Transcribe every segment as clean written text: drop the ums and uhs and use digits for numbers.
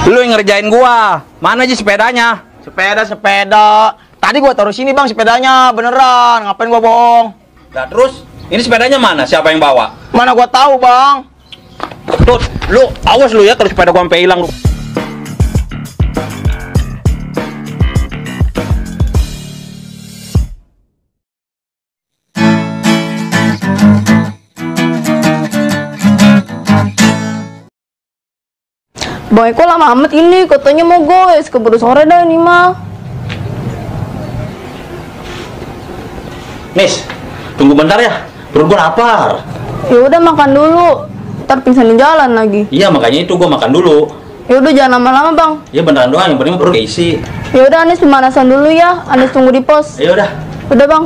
Lu yang ngerjain gua. Mana aja sepedanya? Sepeda. Tadi gua taruh sini bang sepedanya, beneran. Ngapain gua bohong? Nah terus, ini sepedanya mana? Siapa yang bawa? Mana gua tahu bang? Tut, lu awas lu ya kalau sepeda gua sampai hilang lu. Bang Eko lama amat ini, katanya mau goes, keburu sore dah ini mah. Nis, tunggu bentar ya, perut gua lapar. Ya udah makan dulu, ntar pingsan di jalan lagi. Iya makanya itu gua makan dulu. Ya udah jangan lama-lama bang. Ya beneran doang, yang penting perut keisi. Ya udah Anis pemanasan dulu ya, Anis tunggu di pos. Ya udah. Udah bang.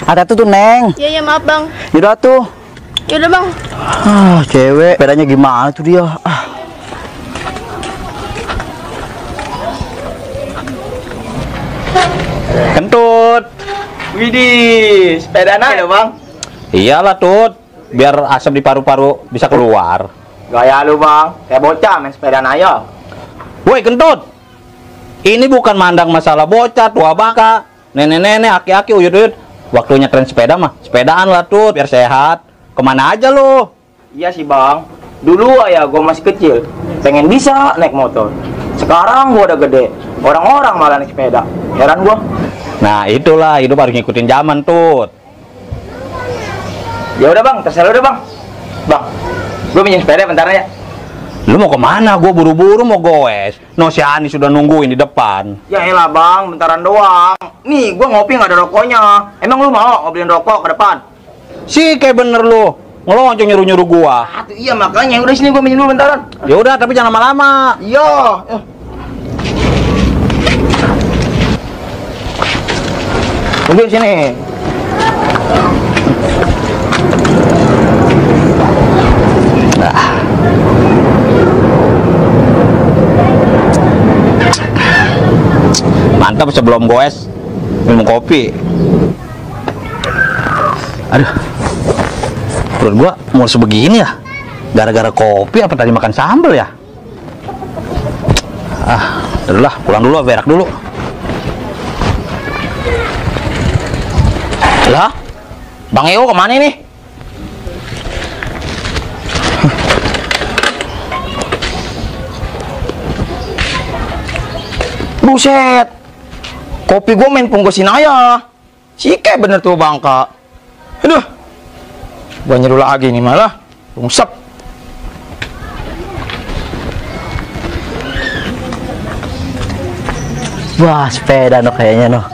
Ada tuh Neng. Iya maaf bang. Yaudah tuh. Ya udah bang. Cewek, sepedanya gimana tuh dia? Kentut. Widih, sepeda naik ya bang? Iyalah Tut, biar asap di paru-paru bisa keluar. Gaya lu bang, kayak bocah main sepeda aja. Woi Kentut, ini bukan mandang masalah bocah, tua bangka, nenek-nenek, aki-aki, uyut-uyut. Waktunya tren sepeda mah, sepedaan lah Tut, biar sehat. Kemana aja lu? Iya sih bang, dulu ya gue masih kecil, pengen bisa naik motor. Sekarang gue udah gede, orang-orang malah naik sepeda. Heran gue. Nah itulah, hidup harus ngikutin zaman Tut. Ya udah bang, terserah udah bang. Bang, gue pinjam sepeda bentar aja. Lu mau kemana? Gue buru-buru mau goes. No, si Ani sudah nungguin di depan. Ya elah bang, bentaran doang. Nih, gue ngopi nggak ada rokoknya. Emang lu mau ngobrolin rokok ke depan? Si kayak bener lu, ngelonjong nyuruh-nyuruh gua. Iya makanya, udah sini gue minjem dulu bentaran. Ya udah, tapi jangan lama-lama. Iya. Tunggu sini. Mantap sebelum goes minum kopi. Aduh, perut gua mau sebegini ya. Gara-gara kopi apa tadi makan sambal ya? Udah pulang dulu, berak dulu. Lah, Bang Eo kemana nih? Buset, kopi gue main punggusin aja. Cike bener tuh bangka. Aduh, gue nyeduh lagi nih malah rungsep. Wah, sepeda no kayaknya no.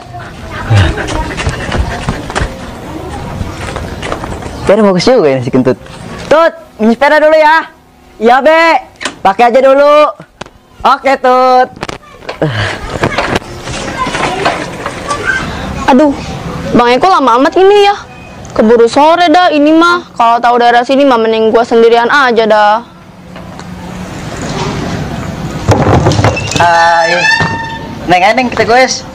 Sepeda bagus juga ini si Kentut. Tut, minjem sepeda dulu ya. Iya Be, pakai aja dulu. Oke Tut. Aduh, Bang Eko lama amat ini ya. Keburu sore dah ini mah. Kalau tahu daerah sini mah mending gua sendirian aja dah. Hai. Neng, kita goes.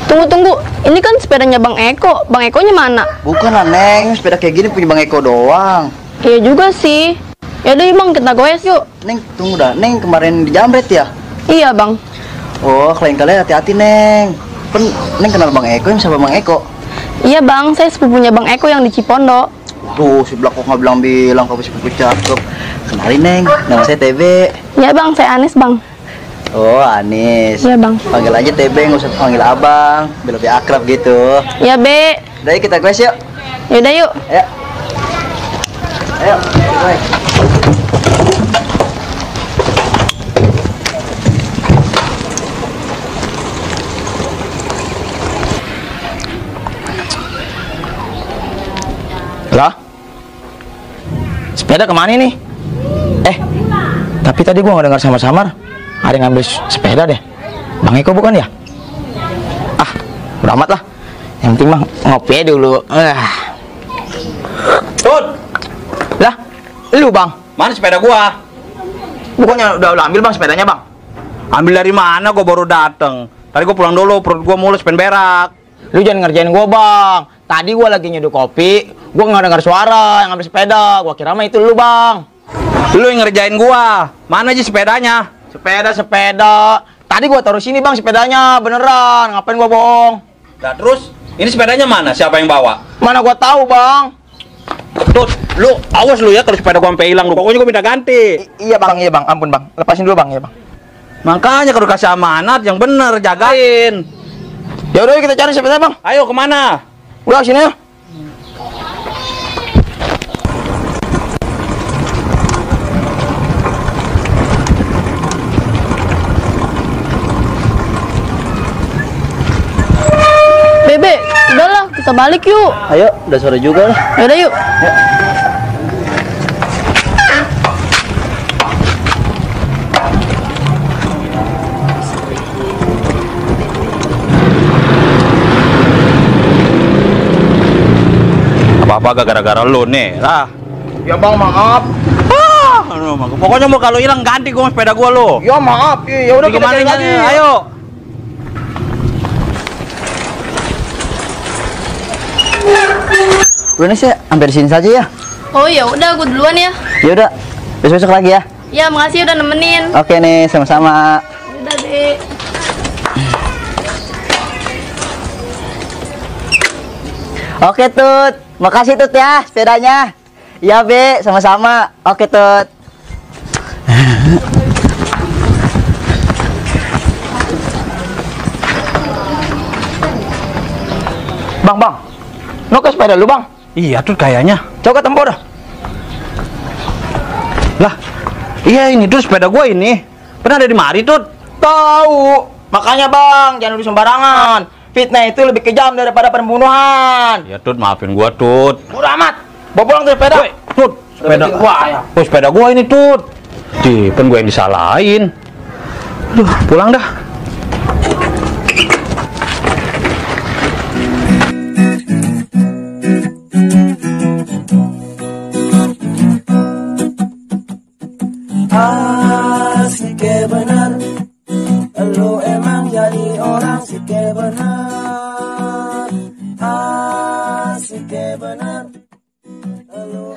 Tunggu, ini kan sepedanya Bang Eko. Bang Ekonya mana? Bukan lah Neng, sepeda kayak gini punya Bang Eko doang. Iya juga sih. Ya udah Bang, kita goes yuk. Neng, tunggu dah. Neng kemarin di Jambret ya? Iya Bang. Oh, lain kali hati-hati Neng. Kan Neng kenal Bang Eko yang sama Bang Eko. Iya Bang, saya sepupunya Bang Eko yang di Cipondo. Tuh, si Blak kok nggak bilang kalau sepupu cakep. Kenalin Neng, nama saya TB. Iya Bang, saya Anis Bang. Oh, Anis. Iya Bang. Panggil aja TB, nggak usah panggil Abang, biar lebih akrab gitu. Iya Be. Udah yuk kita goes yuk. Yaudah yuk. Ayo, kita goes. Lah, sepeda kemana nih? Tapi tadi gua nggak dengar samar-samar ada yang ngambil sepeda deh. Bang Eko bukan ya? Udah amat lah. Yang penting mah ngopi dulu. Tut, Lah, lu bang? mana sepeda gua? Bukannya udah ambil bang sepedanya bang? Ambil dari mana? Gua baru dateng. Tadi gua pulang dulu, perut gua mulus pengen berak. Lu jangan ngerjain gua bang. Tadi gua lagi nyeduh kopi, gua nggak dengar suara yang ngambil sepeda. Gua kira mah itu lu, Bang. Lu yang ngerjain gua. Mana aja sepedanya? Sepeda. Tadi gua taruh sini, Bang, sepedanya. Beneran. Ngapain gua bohong? Nah, terus ini sepedanya mana? Siapa yang bawa? Mana gua tahu, Bang. Tut, lu awas lu ya kalau sepeda gua sampai hilang lu. Pokoknya gua minta ganti. Iya, Bang. Ampun, Bang. Lepasin dulu, Bang. Iya, Bang. Makanya kalau kasih amanat yang bener, jagain. Ya udah, kita cari sepeda, Bang. Ayo kemana? Udah sini ya. Bebe, udahlah kita balik yuk. Ayo, udah sore juga lah. Yaudah yuk. Apa-apa gak gara-gara lu nih lah. Ya, Bang, maaf. Pokoknya mau kalau hilang ganti gua sepeda gua lu. Ya, maaf. Ya udah, kita Gimana cari lagi. Ayo. Udah nih, saya hampir sini saja ya. Oh ya udah, gue duluan ya. Ya udah, besok lagi ya. Ya makasih udah nemenin. Oke nih, sama-sama. Udah deh. Oke Tut, makasih Tut ya sepedanya. Ya Be, sama-sama. Oke Tut. Bang. Lu ke sepeda lu, Bang? Iya tuh kayaknya. Coba tempur dah. Lah, iya ini tuh sepeda gua ini. Pernah ada di mari tuh. Tahu. Makanya, Bang, jangan nuduh sembarangan. Fitnah itu lebih kejam daripada pembunuhan. Ya Tut, maafin gua Tut. Udah amat. Bawa pulang tuh sepeda. Woi, Tut, sepeda gua ya. Oh, sepeda gua ini Tut. Kan gua yang disalahin. Aduh, pulang dah. Asik benar, lu emang jadi orang sih benar. Asik benar, lu